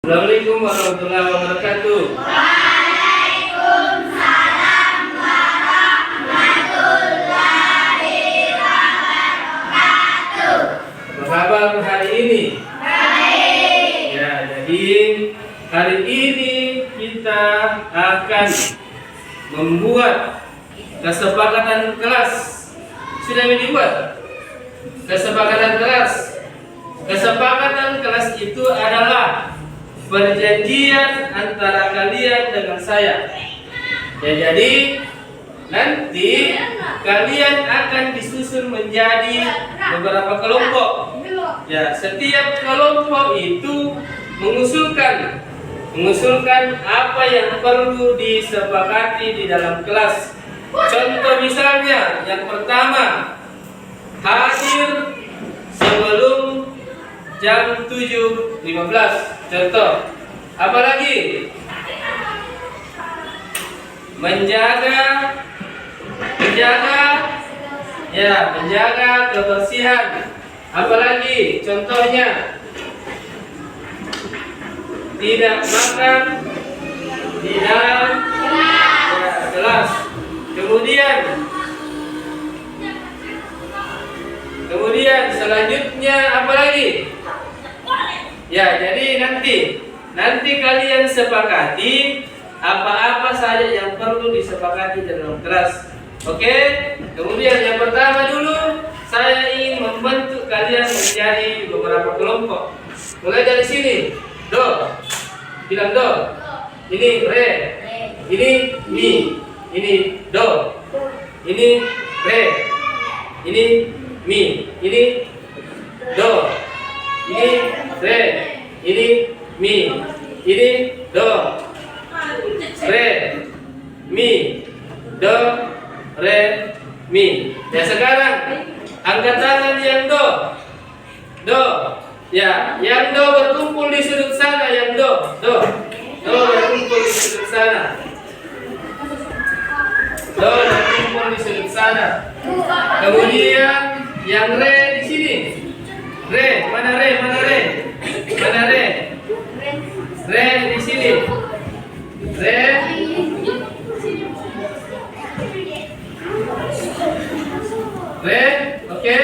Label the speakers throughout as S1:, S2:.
S1: Assalamualaikum warahmatullahi wabarakatuh.
S2: Waalaikumsalam warahmatullahi wabarakatuh.
S1: Apa kabar hari ini?
S2: Baik.
S1: Ya, jadi hari ini kita akan membuat kesepakatan kelas. Sudah dibuat kesepakatan kelas. Kesepakatan kelas itu adalah perjanjian antara kalian dengan saya. Ya, jadi nanti kalian akan disusun menjadi beberapa kelompok. Ya, setiap kelompok itu mengusulkan apa yang perlu disepakati di dalam kelas. Contoh misalnya, yang pertama, hadir sebelum jam 7.15. Contoh. Apalagi? Menjaga kebersihan. Apalagi? Contohnya, tidak makan di dalam gelas. Kemudian selanjutnya apa lagi? Ya, jadi nanti kalian sepakati apa-apa saja yang perlu disepakati dalam kelas. Oke? Kemudian yang pertama dulu, saya ingin membentuk kalian menjadi beberapa kelompok. Mulai dari sini. Do. Bilang do. Ini re. Ini mi. Ini do. Ini re. Ini mi. Ini do. Ini re. Ini mi. Ini do. Re. Mi. Do. Re. Mi. Ya, sekarang angkat tangan yang do. Do. Ya, yang do berkumpul di sudut sana, yang do. Do. Do berkumpul di sudut sana. Do berkumpul di sudut sana. Kemudian yang re di sini. Re, mana re? Mana re? Mana re? Re di sini. Re. Re, oke.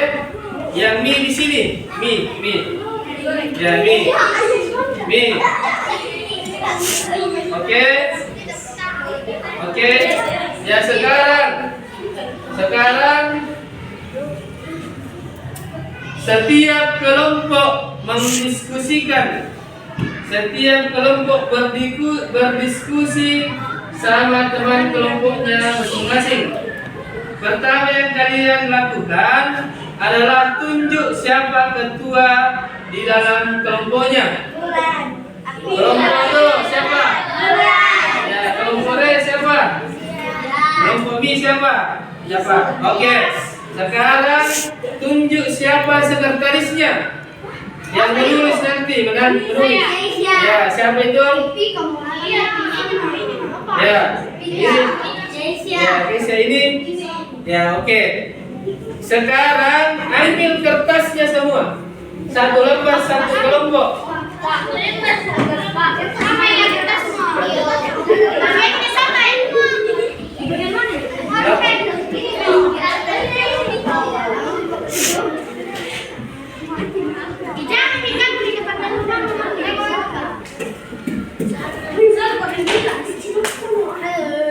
S1: Yang mi di sini. Mi. Ya, mi. Oke. Ya, sekarang setiap kelompok mendiskusikan. Setiap kelompok berdiskusi sama teman kelompoknya masing-masing. Pertama yang kalian lakukan adalah tunjuk siapa ketua di dalam kelompoknya. Kelompok itu siapa? Ya, kelompok re siapa? Kelompok mi siapa? Oke. Sekarang tunjuk siapa sekretarisnya. Yang menulis nanti, menulis. Ya, siapa itu? Ya, ini. Ya, Keisha ini. Ya, oke. Sekarang ambil kertasnya semua. Satu lembar, satu kelompok.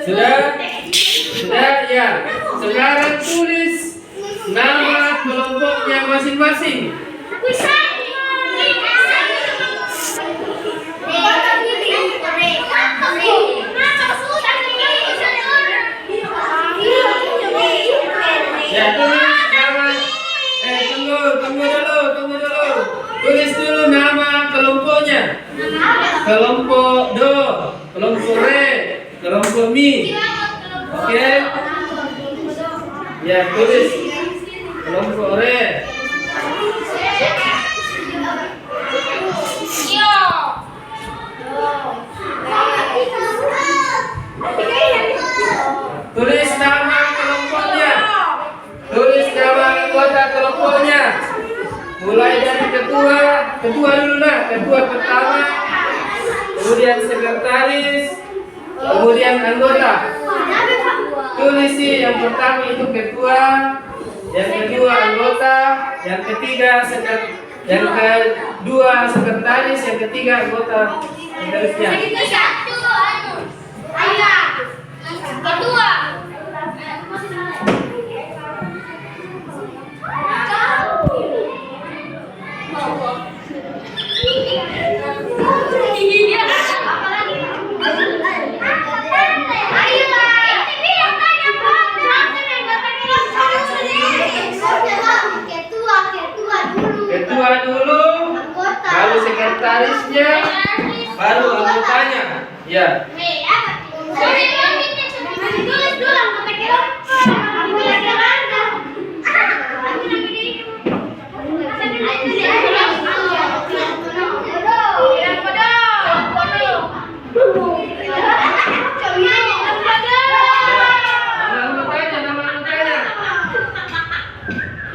S1: Sudah ya. Sekarang tulis nama kelompoknya masing-masing. Ya, tulis nama. Tunggu dulu. Tulis dulu nama kelompoknya. Kelompok do, kelompok re, kelompok mi. Oke. Ya, tulis kelompok re. Tulis nama kelompoknya. Tulis nama anggota kelompoknya. Mulai dari ketua dulu nah, ketua pertama kemudian sekretaris, kemudian anggota. Tulisi yang pertama itu ketua, yang kedua anggota, yang ketiga yang kedua sekretaris, yang ketiga anggota, dan seterusnya. Ketua dulu, lalu sekretarisnya, baru anggotanya. Ya.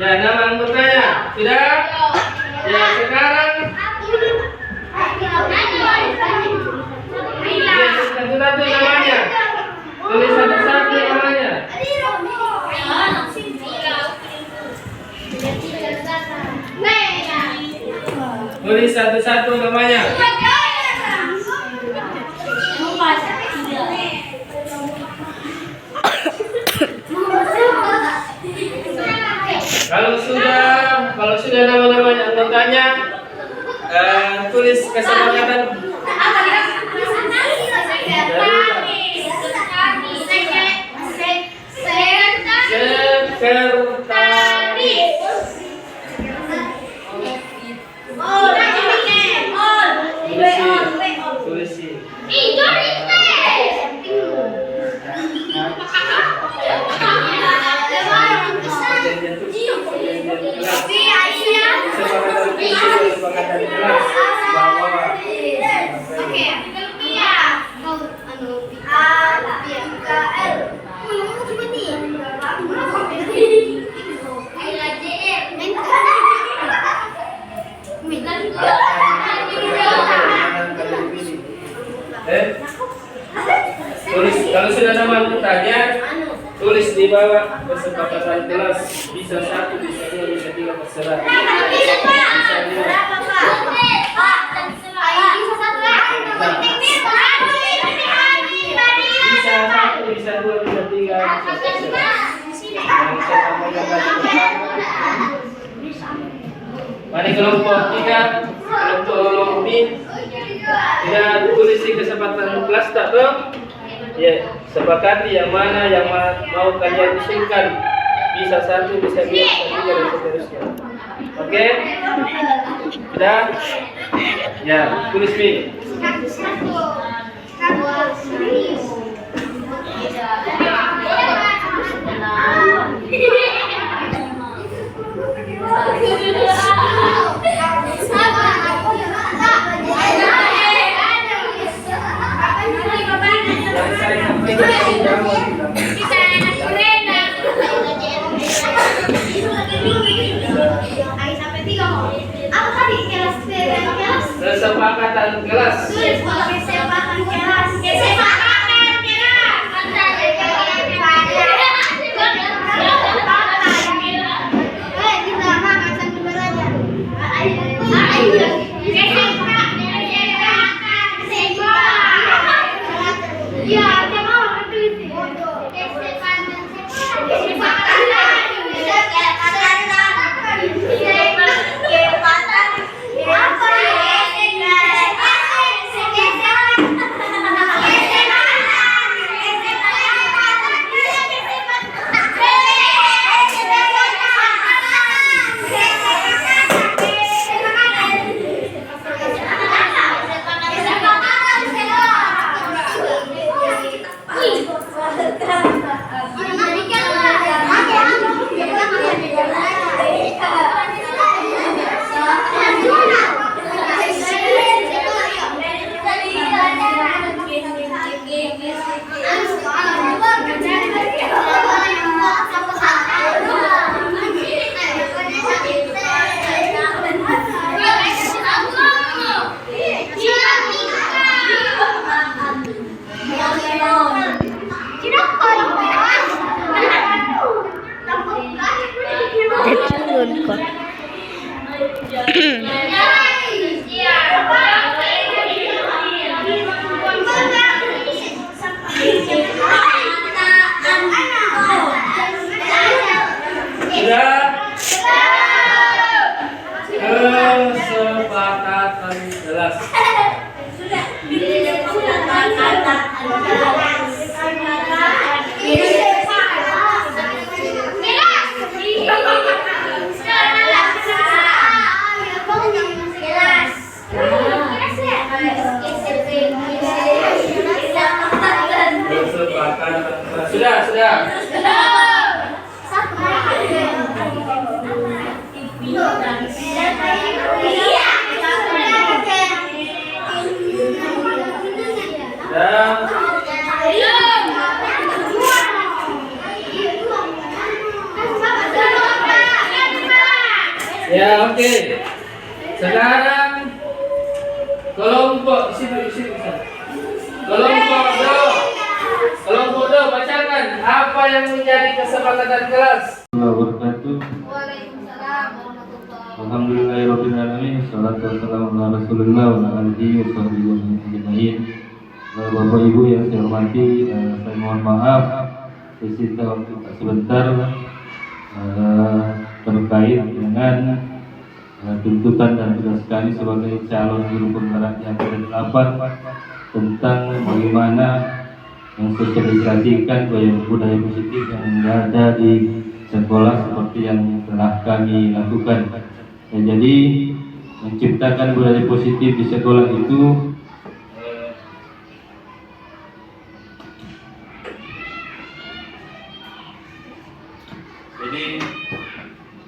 S1: Ya, nama anggotanya sudah. Ya, sekarang satu-satu namanya. Tulis satu-satu namanya. Tulis satu-satu namanya. Kalau sudah nama-namanya anggotanya, tulis kesepakatan. Sekretaris. Tulisi. Kesepakatan kelas bahwa tulis kalau sudah nama anggotanya, tulis di bawah kesepakatan kelas. Bisa 1, bisa 2, bisa 3, terserah. Bisa 1, bisa 2, bisa 3, bisa terserah. Yang saya sampaikan tadi. Mari kelompok 3, kelompok B. Tidak tulis di kesempatan kelas tak tuh? Ya, sepakati yang mana yang mau kalian usulkan. Bisa 1, bisa 2, bisa 3, dan seterusnya. Oke? Sudah? Ya, tulis B. Kesepakatan kelas.
S2: Apa?
S1: Ya, oke. Sekarang kelompok di sini. Kelompok do. Kelompok do, bacakan apa yang menjadi kesepakatan kelas.
S3: Wabarakatuh.
S2: Waalaikumsalam warahmatullahi
S3: Alhamdulillahirabbil alamin. Shalatu wassalamu ala Rasulillah wa ala alihi washabihi ajmain. Bapak Ibu yang saya hormati, saya mohon maaf sisa waktu sebentar terkait dengan tuntutan dan tugas kami sebagai calon guru penggerak yang ke-8 tentang bagaimana mensosialisasikan budaya positif yang ada di sekolah seperti yang telah kami lakukan. Jadi menciptakan budaya positif di sekolah itu
S1: Jadi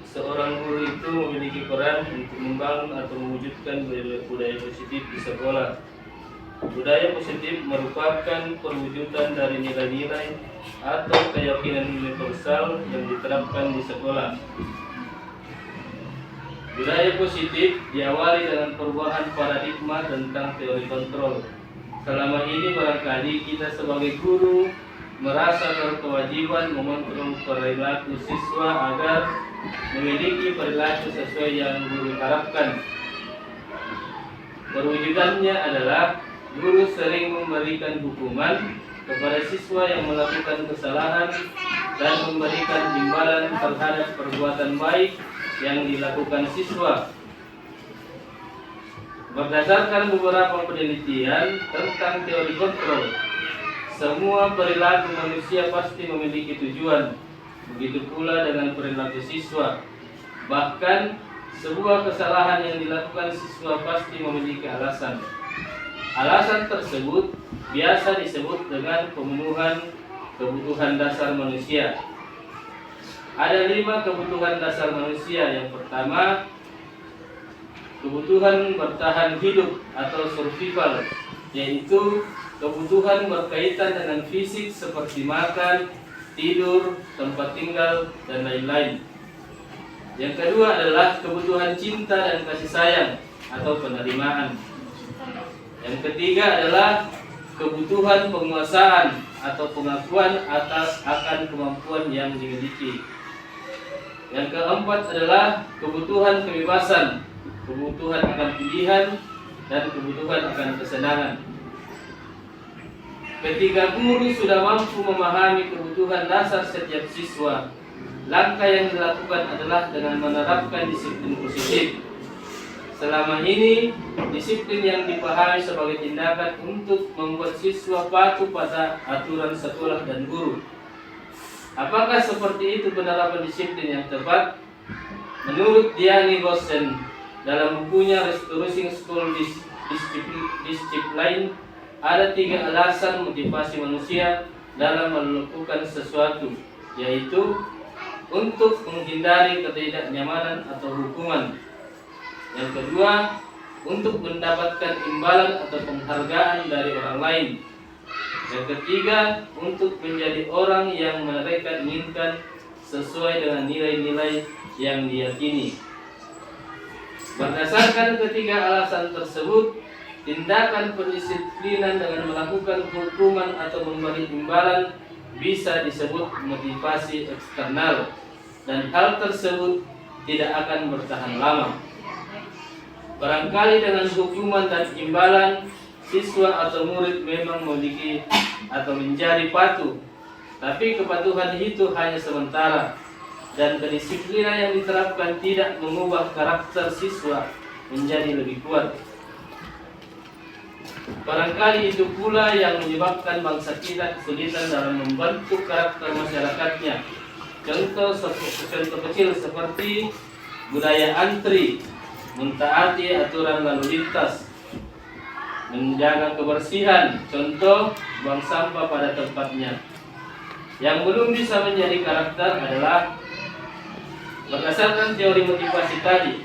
S1: seorang guru itu memiliki peran untuk membangun atau mewujudkan budaya positif di sekolah. Budaya positif merupakan perwujudan dari nilai-nilai atau keyakinan universal yang diterapkan di sekolah. Budaya positif diawali dengan perubahan paradigma tentang teori kontrol. Selama ini barangkali kita sebagai guru merasa berkewajiban mengontrol perilaku siswa agar memiliki perilaku sesuai yang guru harapkan. Perwujudannya adalah guru sering memberikan hukuman kepada siswa yang melakukan kesalahan dan memberikan imbalan terhadap perbuatan baik yang dilakukan siswa. Berdasarkan beberapa penelitian tentang teori kontrol, semua perilaku manusia pasti memiliki tujuan. Begitu pula dengan perilaku siswa. Bahkan sebuah kesalahan yang dilakukan siswa pasti memiliki alasan. Alasan tersebut biasa disebut dengan pemenuhan kebutuhan dasar manusia. Ada 5 kebutuhan dasar manusia. Yang pertama, kebutuhan bertahan hidup atau survival, yaitu kebutuhan berkaitan dengan fisik seperti makan, tidur, tempat tinggal, dan lain-lain. Yang kedua adalah kebutuhan cinta dan kasih sayang atau penerimaan. Yang ketiga adalah kebutuhan penguasaan atau pengakuan akan kemampuan yang dimiliki. Yang keempat adalah kebutuhan kebebasan, kebutuhan akan pilihan, dan kebutuhan akan kesenangan. Ketika guru sudah mampu memahami kebutuhan dasar setiap siswa, langkah yang dilakukan adalah dengan menerapkan disiplin positif. Selama ini, disiplin yang dipahami sebagai tindakan untuk membuat siswa patuh pada aturan sekolah dan guru. Apakah seperti itu penerapan disiplin yang tepat? Menurut Diani Gosen dalam bukunya Restoring School Discipline, ada 3 alasan motivasi manusia dalam melakukan sesuatu, yaitu untuk menghindari ketidaknyamanan atau hukuman. Yang kedua, untuk mendapatkan imbalan atau penghargaan dari orang lain. Yang ketiga, untuk menjadi orang yang mereka inginkan sesuai dengan nilai-nilai yang diyakini. Berdasarkan ketiga alasan tersebut, tindakan pendisiplinan dengan melakukan hukuman atau memberi imbalan bisa disebut motivasi eksternal, dan hal tersebut tidak akan bertahan lama. Barangkali dengan hukuman dan imbalan, siswa atau murid memang memiliki atau menjadi patuh, tapi kepatuhan itu hanya sementara, dan kedisiplinan yang diterapkan tidak mengubah karakter siswa menjadi lebih kuat. Barangkali itu pula yang menyebabkan bangsa kita kesulitan dalam membentuk karakter masyarakatnya. Contoh kecil seperti budaya antri, mentaati aturan lalu lintas, menjaga kebersihan, contoh buang sampah pada tempatnya. Yang belum bisa menjadi karakter adalah berdasarkan teori motivasi tadi.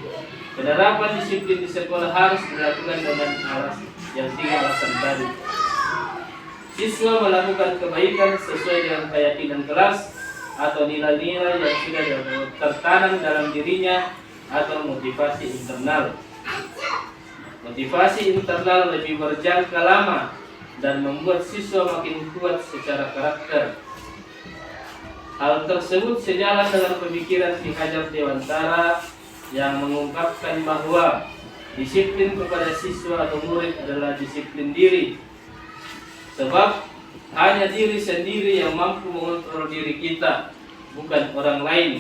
S1: Penerapan disiplin di sekolah harus dilakukan dengan yang 3 alasan tadi. Siswa melakukan kebaikan sesuai dengan keyakinan kelas atau nilai-nilai yang sudah tertanam dalam dirinya atau motivasi internal. Motivasi internal lebih berjangka lama dan membuat siswa makin kuat secara karakter. Hal tersebut sejalan dengan pemikiran Ki Hajar Dewantara yang mengungkapkan bahwa disiplin kepada siswa atau murid adalah disiplin diri. Sebab hanya diri sendiri yang mampu mengontrol diri kita, bukan orang lain.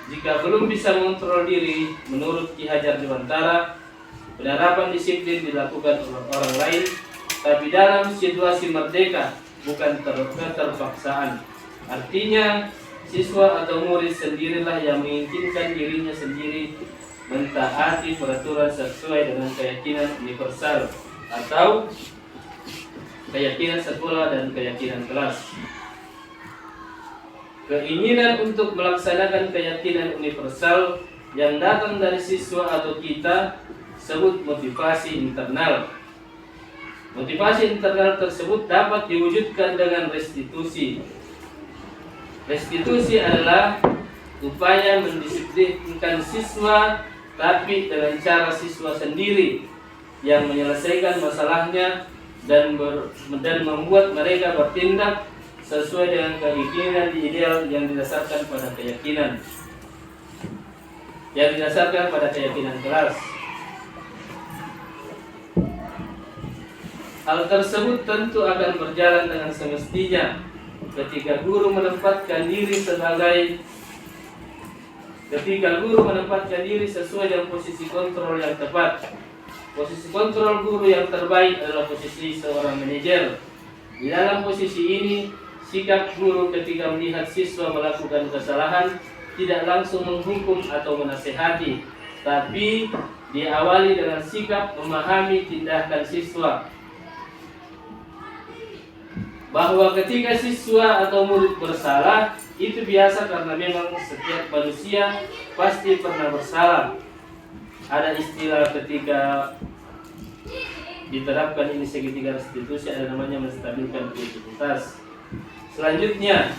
S1: Jika belum bisa mengontrol diri, menurut Ki Hajar Dewantara, penerapan disiplin dilakukan oleh orang lain, tapi dalam situasi merdeka, bukan keterpaksaan. Artinya, siswa atau murid sendirilah yang menginginkan dirinya sendiri mentaati peraturan sesuai dengan keyakinan universal atau keyakinan sekolah dan keyakinan kelas. Keinginan untuk melaksanakan keyakinan universal yang datang dari siswa atau kita sebut motivasi internal. Motivasi internal tersebut dapat diwujudkan dengan restitusi. Restitusi adalah upaya mendisiplinkan siswa tapi dengan cara siswa sendiri yang menyelesaikan masalahnya dan membuat mereka bertindak sesuai dengan keinginan ideal yang didasarkan pada keyakinan kelas. Hal tersebut tentu akan berjalan dengan semestinya ketika guru menempatkan diri sesuai dengan posisi kontrol yang tepat. Posisi kontrol guru yang terbaik adalah posisi seorang manajer. Di dalam posisi ini, sikap guru ketika melihat siswa melakukan kesalahan tidak langsung menghukum atau menasehati, tapi diawali dengan sikap memahami tindakan siswa. Bahwa ketika siswa atau murid bersalah, itu biasa karena memang setiap manusia pasti pernah bersalah. Ada istilah ketika diterapkan ini segitiga restitusi, ada namanya menstabilkan kreativitas. Selanjutnya,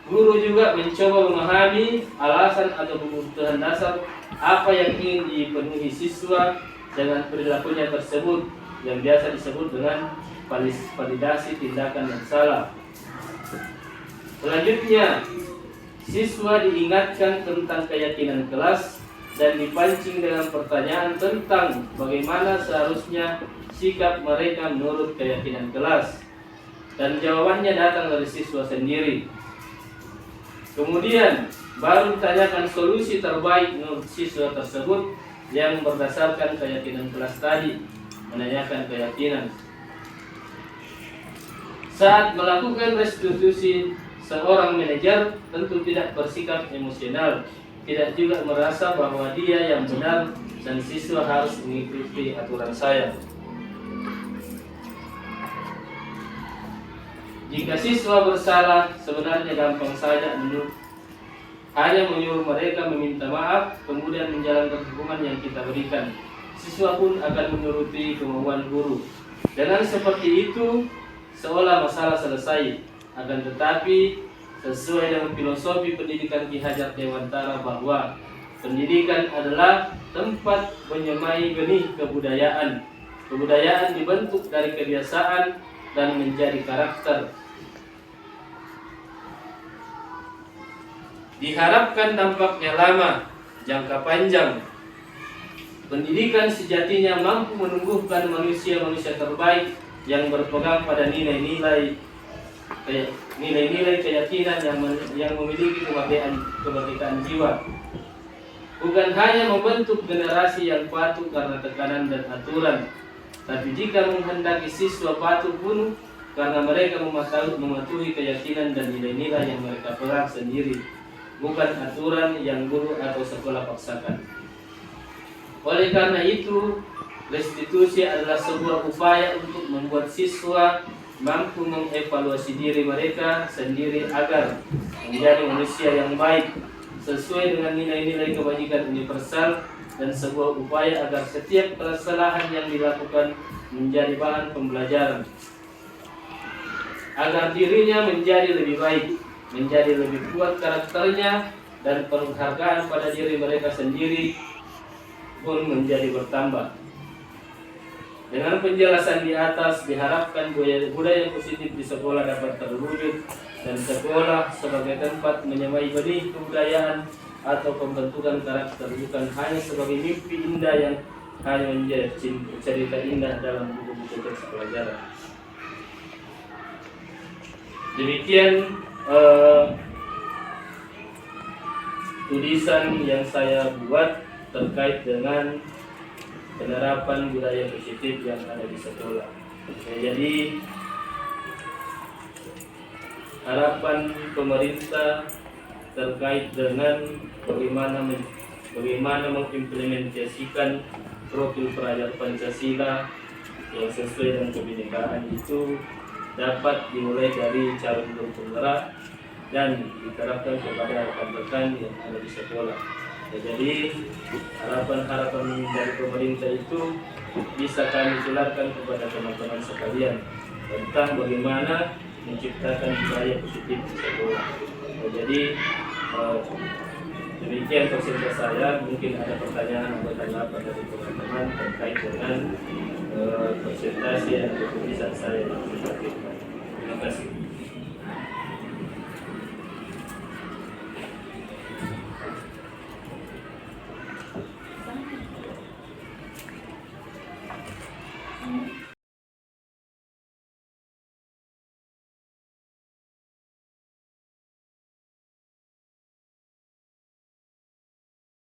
S1: guru juga mencoba memahami alasan atau kebutuhan dasar apa yang ingin dipenuhi siswa dengan perilakunya tersebut, yang biasa disebut dengan validasi tindakan yang salah. Selanjutnya, siswa diingatkan tentang keyakinan kelas dan dipancing dengan pertanyaan tentang bagaimana seharusnya sikap mereka menurut keyakinan kelas, dan jawabannya datang dari siswa sendiri. Kemudian baru ditanyakan solusi terbaik menurut siswa tersebut yang berdasarkan keyakinan kelas tadi, menanyakan keyakinan. Saat melakukan restitusi, seorang manajer tentu tidak bersikap emosional, tidak juga merasa bahwa dia yang benar dan siswa harus mengikuti aturan saya. Jika siswa bersalah, sebenarnya gampang saja hanya menyuruh mereka meminta maaf, kemudian menjalankan hukuman yang kita berikan. Siswa pun akan menuruti kemauan guru. Dengan seperti itu, seolah masalah selesai. Akan tetapi, sesuai dengan filosofi pendidikan Ki Hajar Dewantara bahwa pendidikan adalah tempat menyemai benih kebudayaan. Kebudayaan dibentuk dari kebiasaan dan menjadi karakter. Diharapkan dampaknya lama, jangka panjang. Pendidikan sejatinya mampu menumbuhkan manusia-manusia terbaik yang berpegang pada nilai-nilai keyakinan yang memiliki kemerdekaan jiwa. Bukan hanya membentuk generasi yang patuh karena tekanan dan aturan, tapi jika menghendaki siswa patuh pun karena mereka mematuhi keyakinan dan nilai-nilai yang mereka pegang sendiri, bukan aturan yang guru atau sekolah paksakan. Oleh karena itu, restitusi adalah sebuah upaya untuk membuat siswa mampu mengevaluasi diri mereka sendiri agar menjadi manusia yang baik sesuai dengan nilai-nilai kebajikan universal, dan sebuah upaya agar setiap kesalahan yang dilakukan menjadi bahan pembelajaran agar dirinya menjadi lebih baik, menjadi lebih kuat karakternya, dan penghargaan pada diri mereka sendiri pun menjadi bertambah. Dengan penjelasan di atas, diharapkan budaya positif di sekolah dapat terwujud dan sekolah sebagai tempat menyamai benih kebudayaan atau pembentukan karakter bukan hanya sebagai mimpi indah yang hanya menjadi cerita indah dalam buku-buku teks pelajaran. Demikian tulisan yang saya buat terkait dengan penerapan budaya positif yang ada di sekolah. Jadi harapan pemerintah terkait dengan bagaimana mengimplementasikan profil pelajar Pancasila yang sesuai dengan kebinekaan itu dapat dimulai dari calon penggerak dan diterapkan kepada rekan-rekan yang ada di sekolah. Jadi harapan-harapan dari pemerintah itu bisa kami tularkan kepada teman-teman sekalian tentang bagaimana menciptakan budaya positif di sekolah. Jadi demikian presentasi saya. Mungkin ada pertanyaan atau tanggapan dari teman-teman terkait dengan presentasi dan tulisan saya. Terima kasih.